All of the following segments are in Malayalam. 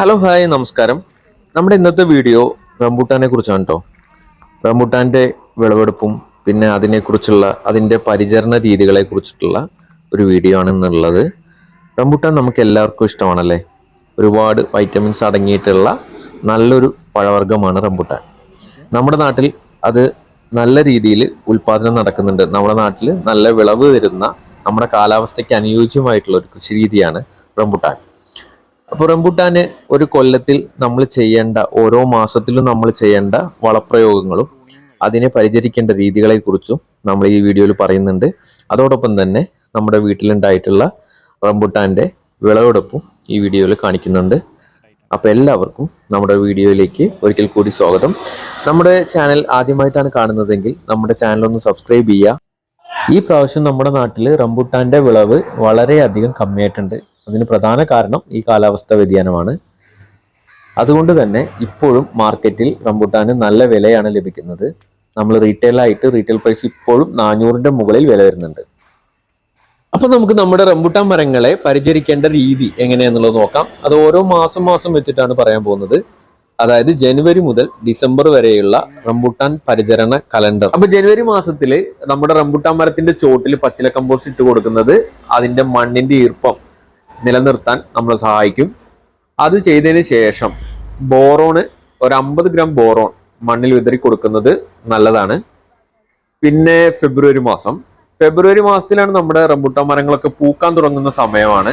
ഹലോ ഹായ് നമസ്കാരം. നമ്മുടെ ഇന്നത്തെ വീഡിയോ റംബൂട്ടാനെ കുറിച്ചാണ് കേട്ടോ. റംബൂട്ടാന്റെ വിളവെടുപ്പും പിന്നെ അതിന്റെ പരിചരണ രീതികളെ കുറിച്ചിട്ടുള്ള ഒരു വീഡിയോ ആണ് ഇന്നുള്ളത്. റംബൂട്ടാൻ നമുക്ക് എല്ലാവർക്കും ഇഷ്ടമാണല്ലേ. ഒരുപാട് വൈറ്റമിൻസ് അടങ്ങിയിട്ടുള്ള നല്ലൊരു പഴവർഗ്ഗമാണ് റംബൂട്ടാൻ. നമ്മുടെ നാട്ടിൽ അത് നല്ല രീതിയിൽ ഉൽപാദനം നടക്കുന്നുണ്ട്. നമ്മുടെ നാട്ടിൽ നല്ല വിളവ് വരുന്ന നമ്മുടെ കാലാവസ്ഥയ്ക്ക് അനുയോജ്യമായിട്ടുള്ള ഒരു കൃഷി രീതിയാണ് റംബൂട്ടാൻ. അപ്പോൾ റംബൂട്ടാന് ഒരു കൊല്ലത്തിൽ നമ്മൾ ചെയ്യേണ്ട ഓരോ മാസത്തിലും നമ്മൾ ചെയ്യേണ്ട വളപ്രയോഗങ്ങളും അതിനെ പരിചരിക്കേണ്ട രീതികളെ കുറിച്ചും നമ്മൾ ഈ വീഡിയോയിൽ പറയുന്നുണ്ട്. അതോടൊപ്പം തന്നെ നമ്മുടെ വീട്ടിലുണ്ടായിട്ടുള്ള റംബൂട്ടാന്റെ വിളവെടുപ്പും ഈ വീഡിയോയിൽ കാണിക്കുന്നുണ്ട്. അപ്പോൾ എല്ലാവർക്കും നമ്മുടെ വീഡിയോയിലേക്ക് ഒരിക്കൽ കൂടി സ്വാഗതം. നമ്മുടെ ചാനൽ ആദ്യമായിട്ടാണ് കാണുന്നതെങ്കിൽ നമ്മുടെ ചാനൽ ഒന്ന് സബ്സ്ക്രൈബ് ചെയ്യുക. ഈ പ്രാവശ്യം നമ്മുടെ നാട്ടിൽ റംബൂട്ടാന്റെ വിളവ് വളരെയധികം കമ്മിയായിട്ടുണ്ട്. അതിന് പ്രധാന കാരണം ഈ കാലാവസ്ഥ വ്യതിയാനമാണ്. അതുകൊണ്ട് തന്നെ ഇപ്പോഴും മാർക്കറ്റിൽ റംബൂട്ടാന് നല്ല വിലയാണ് ലഭിക്കുന്നത്. നമ്മൾ റീറ്റെയിൽ പ്രൈസ് ഇപ്പോഴും 400ന്റെ മുകളിൽ വില വരുന്നുണ്ട്. അപ്പൊ നമുക്ക് നമ്മുടെ റംബൂട്ടാൻ മരങ്ങളെ പരിചരിക്കേണ്ട രീതി എങ്ങനെയാന്നുള്ളത് നോക്കാം. അത് ഓരോ മാസം വെച്ചിട്ടാണ് പറയാൻ പോകുന്നത്. അതായത് ജനുവരി മുതൽ ഡിസംബർ വരെയുള്ള റംബൂട്ടാൻ പരിചരണ കലണ്ടർ. അപ്പൊ ജനുവരി മാസത്തില് നമ്മുടെ റംബൂട്ടാൻ മരത്തിന്റെ ചോട്ടിൽ പച്ചില കമ്പോസ്റ്റ് ഇട്ട് കൊടുക്കുന്നത് അതിന്റെ മണ്ണിന്റെ ഈർപ്പം നിലനിർത്താൻ നമ്മളെ സഹായിക്കും. അത് ചെയ്തതിന് ശേഷം ബോറോണ് ഒരു 50 ഗ്രാം ബോറോൺ മണ്ണിൽ വിതറി കൊടുക്കുന്നത് നല്ലതാണ്. പിന്നെ ഫെബ്രുവരി മാസത്തിലാണ് നമ്മുടെ റംബൂട്ടാൻ മരങ്ങളൊക്കെ പൂക്കാൻ തുടങ്ങുന്ന സമയമാണ്.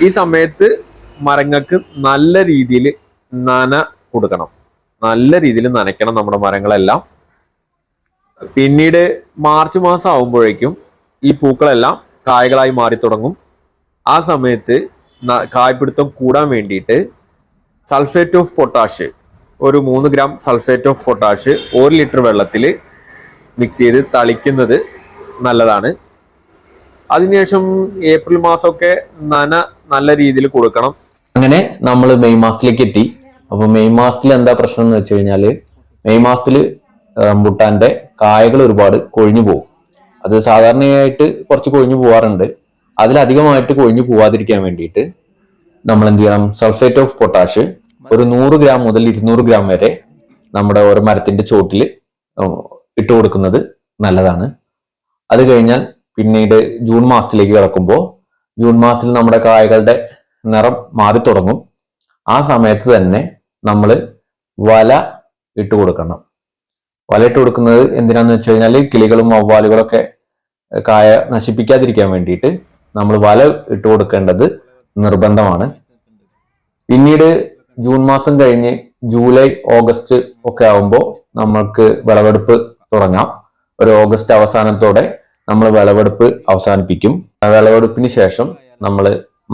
ഈ സമയത്ത് മരങ്ങൾക്ക് നല്ല രീതിയിൽ കൊടുക്കണം, നല്ല രീതിയിൽ നനയ്ക്കണം നമ്മുടെ മരങ്ങളെല്ലാം. പിന്നീട് മാർച്ച് മാസം ആവുമ്പോഴേക്കും ഈ പൂക്കളെല്ലാം കായകളായി മാറി തുടങ്ങും. ആ സമയത്ത് കായ്പിടുത്തം കൂടാൻ വേണ്ടിയിട്ട് സൾഫേറ്റ് ഓഫ് പൊട്ടാഷ് ഒരു 3 gram sulphate of potash 1 litre വെള്ളത്തിൽ മിക്സ് ചെയ്ത് തളിക്കുന്നത് നല്ലതാണ്. അതിനുശേഷം ഏപ്രിൽ മാസമൊക്കെ നല്ല രീതിയിൽ കൊടുക്കണം. അങ്ങനെ നമ്മൾ മെയ് മാസത്തിലേക്ക് എത്തി. അപ്പൊ മെയ് മാസത്തിൽ എന്താ പ്രശ്നം എന്ന് വെച്ച് കഴിഞ്ഞാല്, മെയ് മാസത്തിൽ റംബൂട്ടാന്റെ കായകൾ ഒരുപാട് കൊഴിഞ്ഞു പോകും. അത് സാധാരണയായിട്ട് കുറച്ച് കൊഴിഞ്ഞു പോവാറുണ്ട്. അതിലധികമായിട്ട് കൊഴിഞ്ഞു പോവാതിരിക്കാൻ വേണ്ടിയിട്ട് നമ്മൾ എന്ത് ചെയ്യണം, സൾഫേറ്റ് ഓഫ് പൊട്ടാഷ് ഒരു 100 ഗ്രാം മുതൽ 200 ഗ്രാം വരെ നമ്മുടെ ഓരോ മരത്തിന്റെ ചോട്ടിൽ ഇട്ട് കൊടുക്കുന്നത് നല്ലതാണ്. അത് കഴിഞ്ഞാൽ പിന്നീട് ജൂൺ മാസത്തിലേക്ക് കിടക്കുമ്പോൾ ജൂൺ മാസത്തിൽ നമ്മുടെ കായകളുടെ നിറം മാറി തുടങ്ങും. ആ സമയത്ത് തന്നെ നമ്മൾ വല ഇട്ട് കൊടുക്കണം. വല ഇട്ട് കൊടുക്കുന്നത് എന്തിനാന്ന് വെച്ച് കഴിഞ്ഞാൽ കിളികളും വവ്വാലുകളൊക്കെ കായ നശിപ്പിക്കാതിരിക്കാൻ വേണ്ടിയിട്ട് നമ്മൾ വല ഇട്ട് കൊടുക്കേണ്ടത് നിർബന്ധമാണ്. പിന്നീട് ജൂൺ മാസം കഴിഞ്ഞ് ജൂലൈ ഓഗസ്റ്റ് ഒക്കെ ആവുമ്പോൾ നമ്മൾക്ക് വിളവെടുപ്പ് തുടങ്ങാം. ഒരു ഓഗസ്റ്റ് അവസാനത്തോടെ നമ്മൾ വിളവെടുപ്പ് അവസാനിപ്പിക്കും. വിളവെടുപ്പിന് ശേഷം നമ്മൾ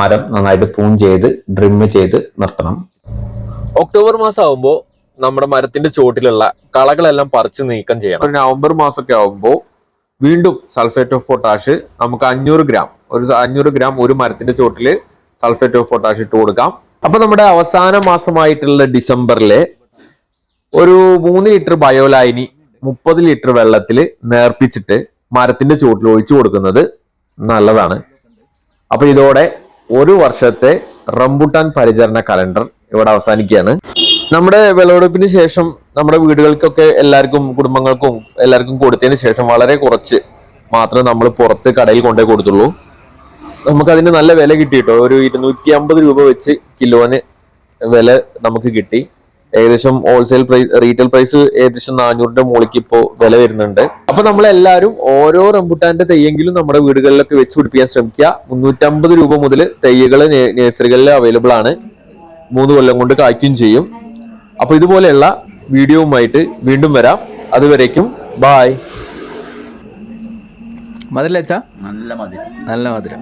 മരം നന്നായിട്ട് പ്രൂൺ ചെയ്ത് ട്രിം ചെയ്ത് നിർത്തണം. ഒക്ടോബർ മാസം ആവുമ്പോൾ നമ്മുടെ മരത്തിന്റെ ചോട്ടിലുള്ള കളകളെല്ലാം പറിച്ച് നീക്കം ചെയ്യണം. ഒരു നവംബർ മാസമൊക്കെ ആവുമ്പോൾ വീണ്ടും സൾഫേറ്റ് ഓഫ് പൊട്ടാഷ് നമുക്ക് 500 ഗ്രാം ഒരു മരത്തിന്റെ ചോട്ടില് സൾഫേറ്റ് ഓഫ് പൊട്ടാഷ് ഇട്ട് കൊടുക്കാം. അപ്പൊ നമ്മുടെ അവസാന മാസമായിട്ടുള്ള ഡിസംബറിലെ ഒരു 3 ലിറ്റർ ബയോലൈനി 30 ലിറ്റർ വെള്ളത്തിൽ നേർപ്പിച്ചിട്ട് മരത്തിന്റെ ചോട്ടിൽ ഒഴിച്ചു കൊടുക്കുന്നത് നല്ലതാണ്. അപ്പൊ ഇതോടെ ഒരു വർഷത്തെ റംബൂട്ടാൻ പരിചരണ കലണ്ടർ ഇവിടെ അവസാനിക്കുകയാണ്. നമ്മുടെ വിളവെടുപ്പിന് ശേഷം നമ്മുടെ വീടുകൾക്കൊക്കെ കുടുംബങ്ങൾക്കും എല്ലാവർക്കും കൊടുത്തതിന് ശേഷം വളരെ കുറച്ച് മാത്രമേ നമ്മൾ പുറത്ത് കടയിൽ കൊണ്ടുപോയി കൊടുത്തുള്ളൂ. നമുക്ക് അതിന് നല്ല വില കിട്ടിയിട്ടോ. ഒരു 250 രൂപ വെച്ച് കിലോന് വില നമുക്ക് കിട്ടി. ഏകദേശം റീറ്റെയിൽ പ്രൈസ് ഏകദേശം 400ന്റെ മുകളിലേക്ക് ഇപ്പോൾ വില വരുന്നുണ്ട്. അപ്പൊ നമ്മളെല്ലാവരും ഓരോ റംബൂട്ടാന്റെ തെയ്യെങ്കിലും നമ്മുടെ വീടുകളിലൊക്കെ വെച്ച് പിടിപ്പിക്കാൻ ശ്രമിക്കുക. 350 രൂപ മുതൽ തെയ്യകൾ നഴ്സറികളിൽ അവൈലബിൾ ആണ്. 3 കൊല്ലം കൊണ്ട് കായ്ക്കുകയും ചെയ്യും. അപ്പൊ ഇതുപോലെയുള്ള വീഡിയോവുമായിട്ട് വീണ്ടും വരാം. അതുവരേക്കും ബായ്. മധുരച്ച നല്ല മധുരം.